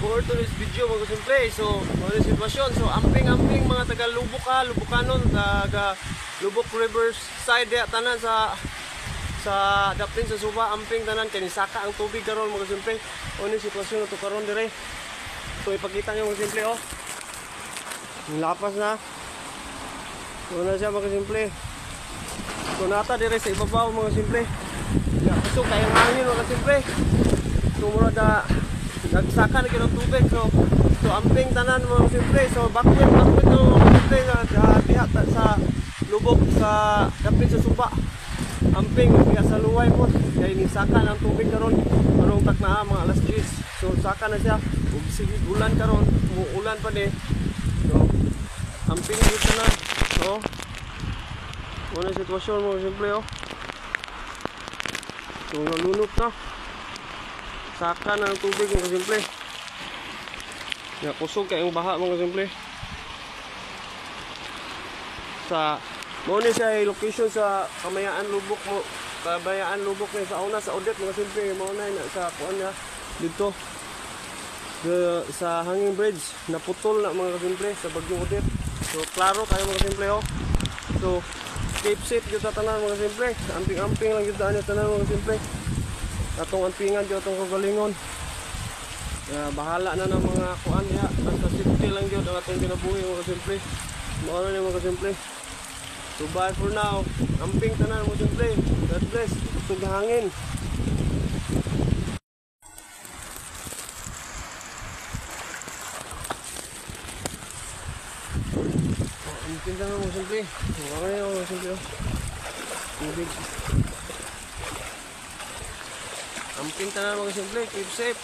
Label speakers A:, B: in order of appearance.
A: for today's video mga simple. So, ano sitwasyon? So, amping-amping mga taga Lubok Lubokanon, taga Lubok River side tanan sa dapin sa Suba, amping tanan kay nisaka ang tubig karon mga simple. Ano sitwasyon nato karon dire? So, ipakita niyo mga simple oh. Lapas na. So, na siya mga simple. So, nata dire sa ibabaw mga simple. So, kaya hangin mga simple. So, mura da nagsaka na kinong tubig. So amping tanan mga simple. So bakwit no mga simple diha sa Lubok sa dapit sa Suba. Amping kaya sa luway po kay ni saka ng tubig karon karong takna mga alas 10. So saka na siya ug sige ulan karon, umuulan pa ni. So amping gyud tanan. So ano sitwasyon mga simple oh. So nalunok na. Saka na ng tubig mga simple. Ya kusog kayong baha mga simple. Sa mo ni siya location sa Kamayaan Lubok mo. Kabayaan Lubok ni sa una sa Odette mga simple. Mo na sa kuan niya dito. Sa hanging bridge naputol na mga simple sa Bagyong Odette. So klaro kayo mga simple oh. So keep safe gyud ta tanan mga simple. Amping-amping lang gyud tanan mga simple. Atong ampingan dito atong kagalingon. Bahala na ng mga kuan niya. Basta safety lang dito ang atong ginabuhi mga simple. Mauna na mga simple. So bye for now. Amping tanan mga simple. God bless. Tug hangin. Amping tanan mga simple. Mauna na mga simple. Tubig. Amping tanan mga simple, keep safe.